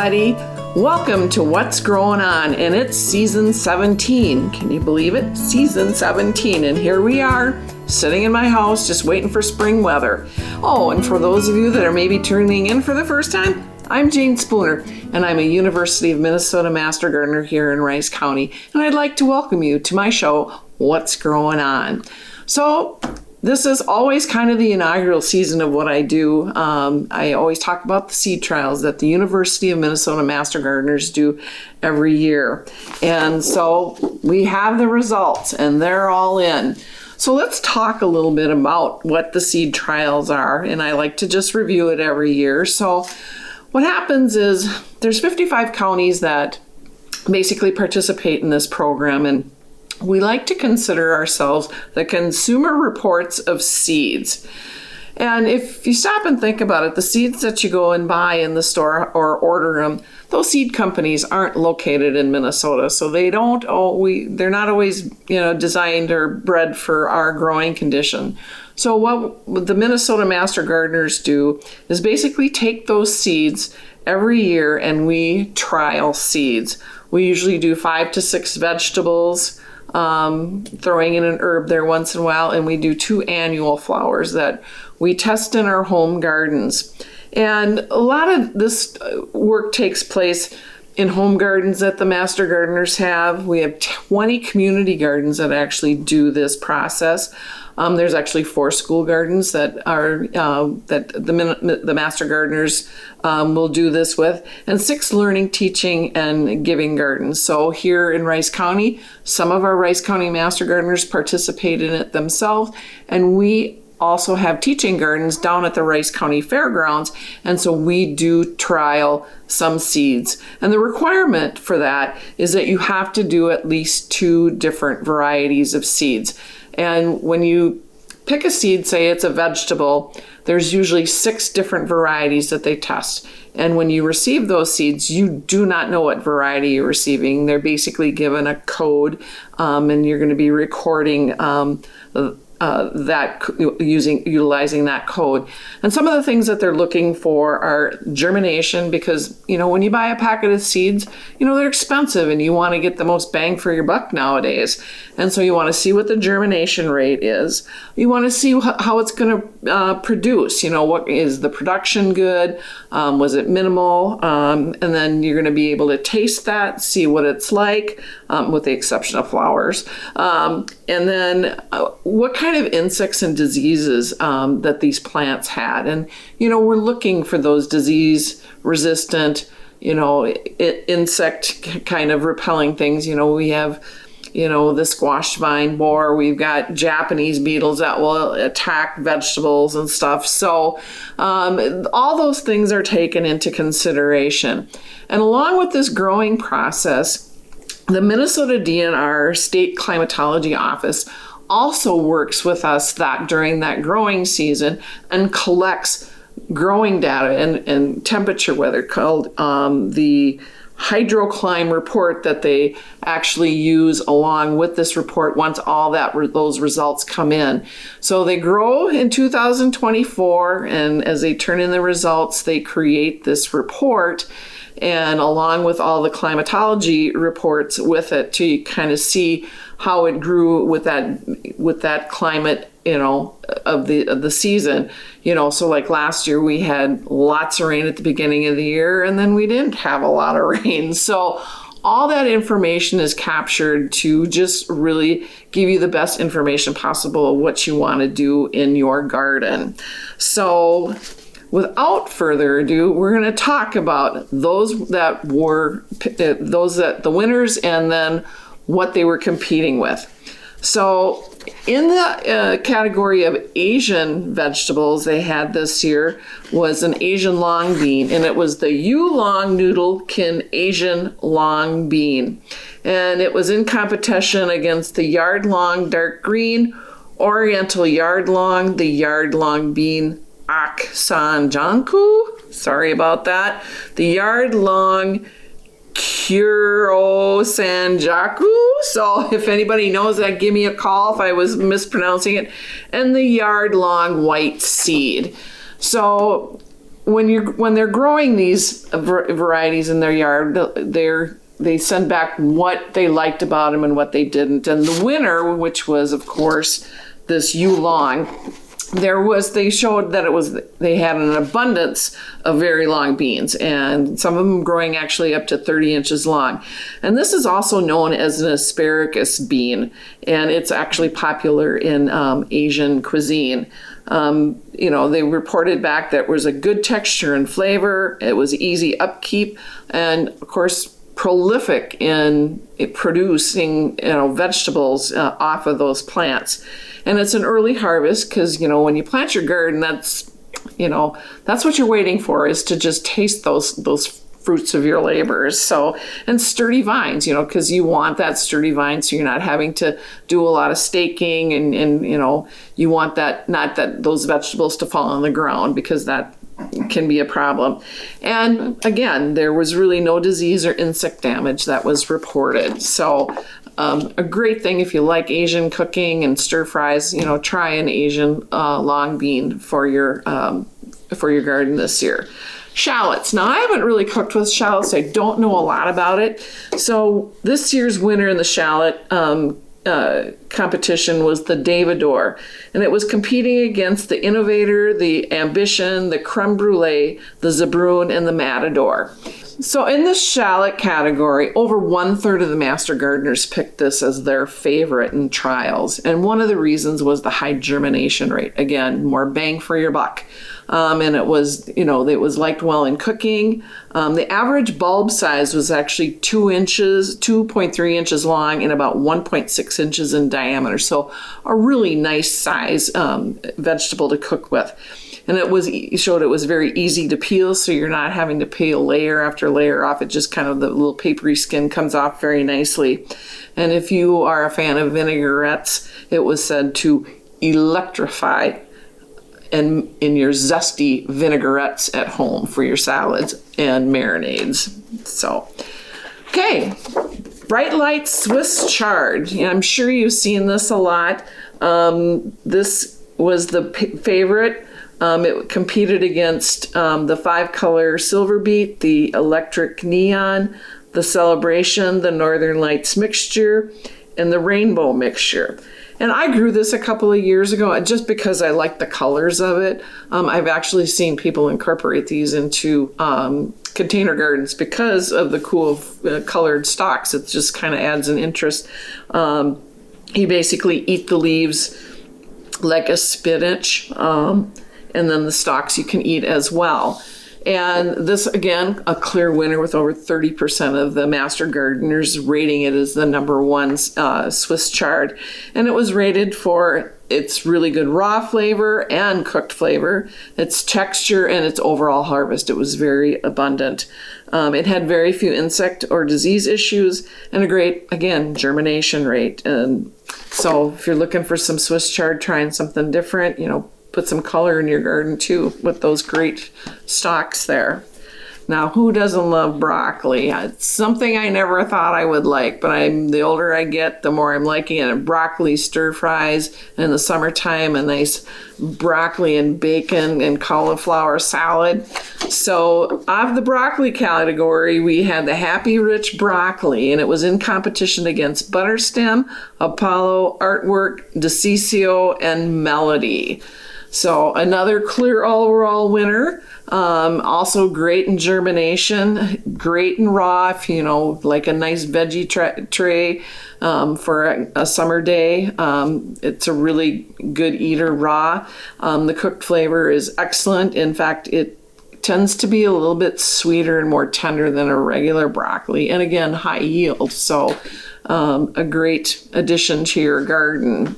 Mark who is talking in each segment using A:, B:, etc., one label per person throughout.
A: everybody. Welcome to What's Growin On, and it's season 17. Can you believe it? Season 17, and here we are, sitting in my house just waiting for spring weather. Oh, and for those of you that are maybe tuning in for the first time, I'm Jayne Spooner, and I'm a University of Minnesota Master Gardener here in Rice County, and I'd like to welcome you to my show, What's Growin On. So, this is always kind of the inaugural season of what I do. I always talk about the seed trials that the University of Minnesota Master Gardeners do every year. And so we have the results and they're all in. So let's talk a little bit about what the seed trials are. And I like to just review it every year. So what happens is there's 55 counties that basically participate in this program, and we like to consider ourselves the consumer reports of seeds. And if you stop and think about it, the seeds that you go and buy in the store or order them, those seed companies aren't located in Minnesota, so they're not always, designed or bred for our growing condition. So what the Minnesota Master Gardeners do is basically take those seeds every year and we trial seeds. We usually do 5 to 6 vegetables, throwing in an herb there once in a while, and we do 2 annual flowers that we test in our home gardens. And a lot of this work takes place in home gardens that the Master Gardeners have. We have 20 community gardens that actually do this process. There's actually 4 school gardens that are that the Master Gardeners will do this with, and 6 learning, teaching, and giving gardens. So here in Rice County, some of our Rice County Master Gardeners participate in it themselves, and we also have teaching gardens down at the Rice County Fairgrounds, and so we do trial some seeds. And the requirement for that is that you have to do at least 2 different varieties of seeds. And when you pick a seed, say it's a vegetable, there's usually 6 different varieties that they test. And when you receive those seeds, you do not know what variety you're receiving. They're basically given a code, and you're going to be recording utilizing that code. And some of the things that they're looking for are germination, because when you buy a packet of seeds, they're expensive and you want to get the most bang for your buck nowadays. And so you want to see what the germination rate is. You want to see how it's going to produce. What is the production good? Was it minimal? And then you're going to be able to taste that, see what it's like, with the exception of flowers. And then what kind of insects and diseases that these plants had. And, we're looking for those disease-resistant, insect kind of repelling things. We have, the squash vine borer. We've got Japanese beetles that will attack vegetables and stuff. So all those things are taken into consideration. And along with this growing process, the Minnesota DNR State Climatology Office also works with us during that growing season and collects growing data and temperature weather, called the hydroclimate report, that they actually use along with this report once all those results come in. So they grow in 2024, and as they turn in the results, they create this report, and along with all the climatology reports with it, to kind of see how it grew with that climate, of the season. So like last year we had lots of rain at the beginning of the year, and then we didn't have a lot of rain. So all that information is captured to just really give you the best information possible of what you want to do in your garden. So without further ado, we're going to talk about the winners and then what they were competing with. So in the category of Asian vegetables, they had this year was an Asian long bean, and it was the Yulong Noodlekin Asian long bean. And it was in competition against the yard long dark green, Oriental yard long, the yard long bean Aksanjanku. Sorry about that. The yard long Kuro Sanjaku. So if anybody knows that, give me a call if I was mispronouncing it. And the yard long white seed. So when they're growing these varieties in their yard, they send back what they liked about them and what they didn't. And the winner, which was of course this Yulong, they showed that they had an abundance of very long beans, and some of them growing actually up to 30 inches long. And this is also known as an asparagus bean, and it's actually popular in Asian cuisine. They reported back that it was a good texture and flavor. It was easy upkeep, and of course prolific in producing vegetables off of those plants. And it's an early harvest because when you plant your garden, that's what you're waiting for, is to just taste those fruits of your labors. So, and sturdy vines, because you want that sturdy vine, so you're not having to do a lot of staking, and you want those vegetables to fall on the ground, because that can be a problem. And again, there was really no disease or insect damage that was reported. So a great thing if you like Asian cooking and stir fries, try an Asian long bean for your garden this year. Shallots. Now, I haven't really cooked with shallots. I don't know a lot about it. So this year's winner in the shallot competition was the Davidor, and it was competing against the Innovator, the Ambition, the Creme Brulee, the Zabroon, and the Matador. So in the shallot category, over 1/3 of the master gardeners picked this as their favorite in trials. And one of the reasons was the high germination rate. Again, more bang for your buck. And it was liked well in cooking. The average bulb size was actually 2.3 inches long, and about 1.6 inches in diameter. So a really nice size vegetable to cook with. And it showed it was very easy to peel, so you're not having to peel layer after layer off. It just kind of, the little papery skin comes off very nicely. And if you are a fan of vinaigrettes, it was said to electrify in your zesty vinaigrettes at home for your salads and marinades. So, okay, Bright Light Swiss Chard. I'm sure you've seen this a lot. This was the favorite. It competed against the 5-color Silver Beet, the Electric Neon, the Celebration, the Northern Lights Mixture, and the Rainbow Mixture. And I grew this a couple of years ago just because I like the colors of it. I've actually seen people incorporate these into container gardens because of the cool colored stalks. It just kind of adds an interest. You basically eat the leaves like a spinach, and then the stalks you can eat as well. And this, again, a clear winner with over 30% of the master gardeners rating it as the number one Swiss chard. And it was rated for its really good raw flavor and cooked flavor, its texture, and its overall harvest. It was very abundant. It had very few insect or disease issues and a great, again, germination rate. And so if you're looking for some Swiss chard, trying something different, put some color in your garden too with those great stalks there. Now, who doesn't love broccoli? It's something I never thought I would like, but the older I get, the more I'm liking it. And broccoli stir fries in the summertime, a nice broccoli and bacon and cauliflower salad. So of the broccoli category, we had the Happy Rich Broccoli, and it was in competition against Butterstem, Apollo, Artwork, DeCiccio, and Melody. So another clear overall winner. Also great in germination, great in raw, if like a nice veggie tray for a summer day. It's a really good eater raw. The cooked flavor is excellent. In fact, it tends to be a little bit sweeter and more tender than a regular broccoli. And again, high yield. So a great addition to your garden.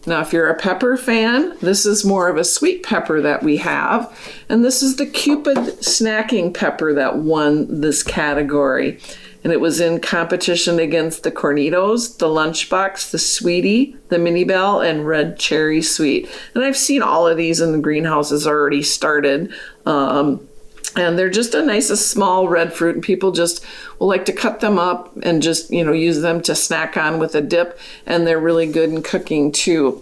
A: Now, if you're a pepper fan, this is more of a sweet pepper that we have. And this is the Cupid snacking pepper that won this category. And it was in competition against the Cornitos, the Lunchbox, the Sweetie, the Mini Bell, and Red Cherry Sweet. And I've seen all of these in the greenhouses already started. And they're just a nice, small red fruit, and people just will like to cut them up and just, use them to snack on with a dip, and they're really good in cooking too.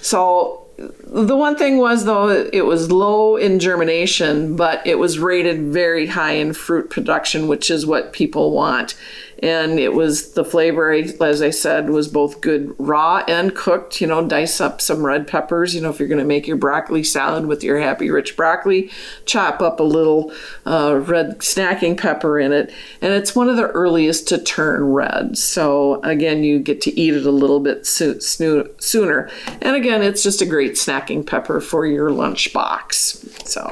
A: So, the one thing was, though, it was low in germination, but it was rated very high in fruit production, which is what people want. And it was, the flavor, as I said, was both good raw and cooked. Dice up some red peppers. If you're going to make your broccoli salad with your Happy Rich broccoli, chop up a little red snacking pepper in it. And it's one of the earliest to turn red. So again, you get to eat it a little bit sooner. And again, it's just a great snacking pepper for your lunchbox. So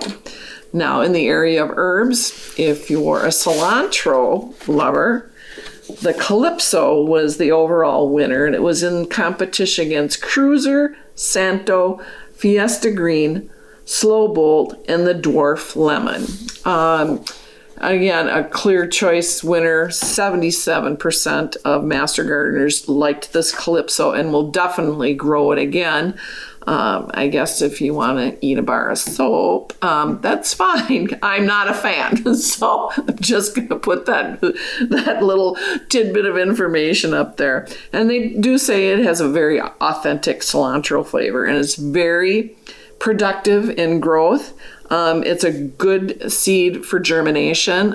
A: now in the area of herbs, if you're a cilantro lover, the Calypso was the overall winner, and it was in competition against Cruiser, Santo, Fiesta Green, Slow Bolt, and the Dwarf Lemon. Again, a clear choice winner. 77% of master gardeners liked this Calypso and will definitely grow it again. I guess if you want to eat a bar of soap, that's fine. I'm not a fan, so I'm just going to put that little tidbit of information up there. And they do say it has a very authentic cilantro flavor, and it's very productive in growth. It's a good seed for germination.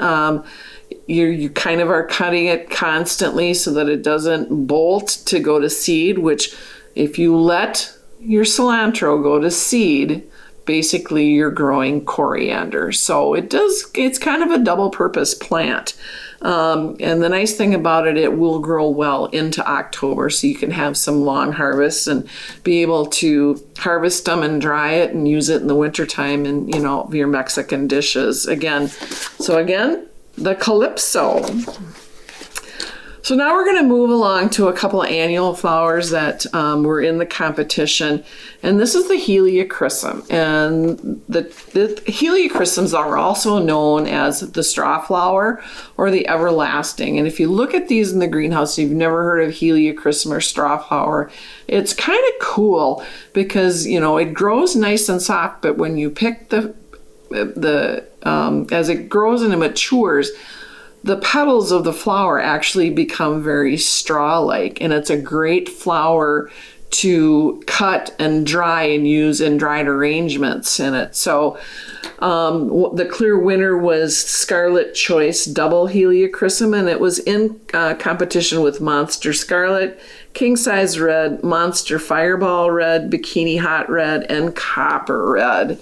A: You kind of are cutting it constantly so that it doesn't bolt to go to seed, which if you let your cilantro go to seed, basically you're growing coriander. So it's kind of a double purpose plant. And the nice thing about it, it will grow well into October, so you can have some long harvests and be able to harvest them and dry it and use it in the wintertime in, your Mexican dishes. Again, the Calypso. So now we're going to move along to a couple of annual flowers that were in the competition. And this is the Helichrysum. And the Helichrysums are also known as the straw flower or the everlasting. And if you look at these in the greenhouse, you've never heard of Helichrysum or straw flower, it's kind of cool because, it grows nice and soft, but when you pick as it grows and it matures, the petals of the flower actually become very straw-like, and it's a great flower to cut and dry and use in dried arrangements in it. So the clear winner was Scarlet Choice Double Helichrysum, and it was in competition with Monster Scarlet, King Size Red, Monster Fireball Red, Bikini Hot Red, and Copper Red.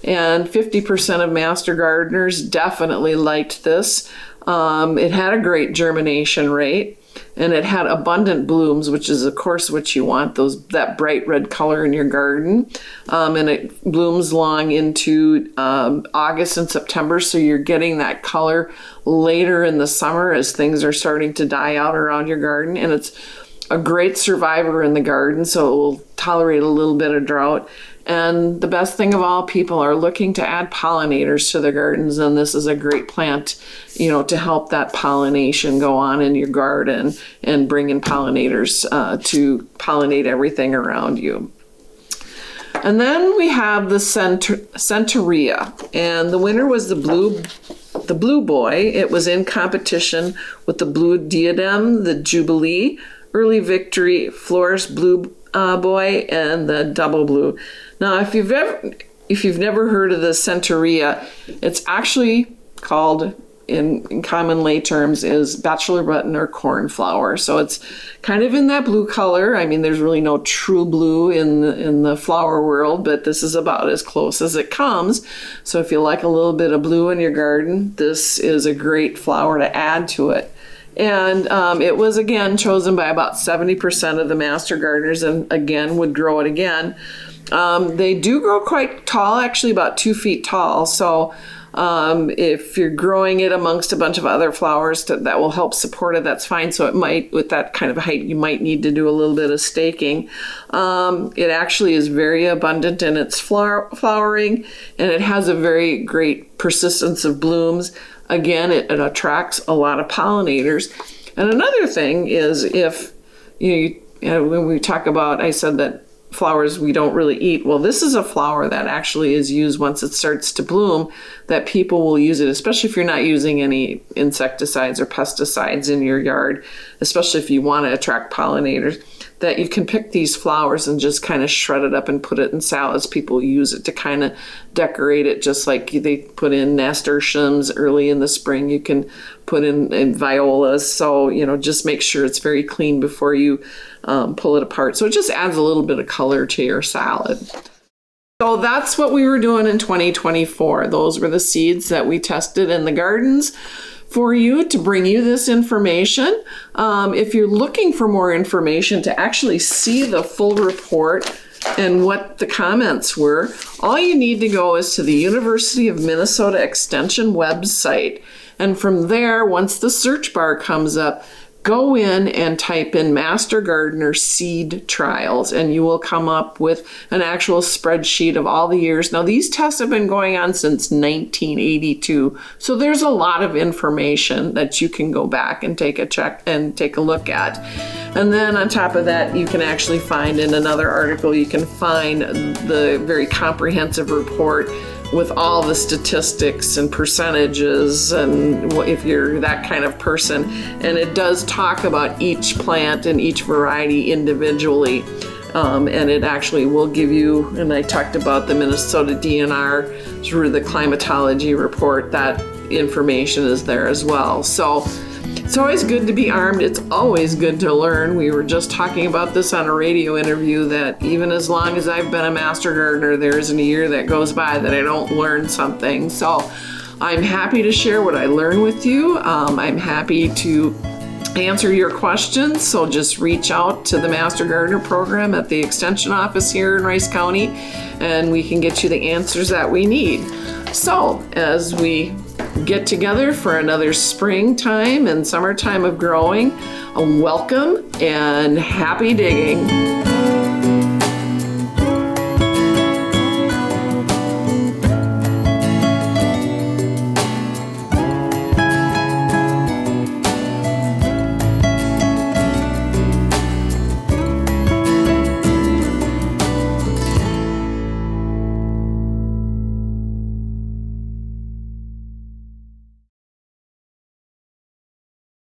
A: And 50% of master gardeners definitely liked this. It had a great germination rate, and it had abundant blooms, which is of course what you want, that bright red color in your garden. And it blooms long into August and September, so you're getting that color later in the summer as things are starting to die out around your garden. And it's a great survivor in the garden, so it will tolerate a little bit of drought. And the best thing of all, people are looking to add pollinators to their gardens, and this is a great plant, to help that pollination go on in your garden and bring in pollinators to pollinate everything around you. And then we have the Centaurea, and the winner was the Blue Boy. It was in competition with the Blue Diadem, the Jubilee, Early Victory, Florist Blue Boy, and the Double Blue. Now, if you've never heard of the Centaurea, it's actually called, in common lay terms, is bachelor button or cornflower. So it's kind of in that blue color. I mean, there's really no true blue in the flower world, but this is about as close as it comes. So if you like a little bit of blue in your garden, this is a great flower to add to it. And it was, again, chosen by about 70% of the master gardeners, and again, would grow it again. They do grow quite tall, actually about 2 feet tall. So if you're growing it amongst a bunch of other flowers that will help support it, that's fine. So it might, with that kind of height, you might need to do a little bit of staking. It actually is very abundant in its flowering, and it has a very great persistence of blooms. Again, it attracts a lot of pollinators. And another thing is, if when we talk about, I said that flowers we don't really eat. Well, this is a flower that actually is used once it starts to bloom, that people will use it, especially if you're not using any insecticides or pesticides in your yard. especially if you want to attract pollinators, that you can pick these flowers and just kind of shred it up and put it in salads. People use it to kind of decorate it, just like they put in nasturtiums early in the spring. You can put in violas. So, just make sure it's very clean before you pull it apart. So it just adds a little bit of color to your salad. So that's what we were doing in 2024. Those were the seeds that we tested in the gardens for you to bring you this information. If you're looking for more information to actually see the full report and what the comments were, all you need to go is to the University of Minnesota Extension website. And from there, once the search bar comes up, go in and type in Master Gardener Seed Trials, and you will come up with an actual spreadsheet of all the years. Now, these tests have been going on since 1982, so there's a lot of information that you can go back and take a look at. And then on top of that, you can actually find in another article, you can find the very comprehensive report with all the statistics and percentages, and if you're that kind of person. And it does talk about each plant and each variety individually. And it actually will give you, and I talked about the Minnesota DNR through the climatology report, that information is there as well. So it's always good to be armed. It's always good to learn. We were just talking about this on a radio interview, that even as long as I've been a master gardener, there isn't a year that goes by that I don't learn something. So I'm happy to share what I learn with you. I'm happy to answer your questions. So just reach out to the Master Gardener program at the Extension office here in Rice County, and we can get you the answers that we need. So as we get together for another springtime and summertime of growing, a welcome and happy digging.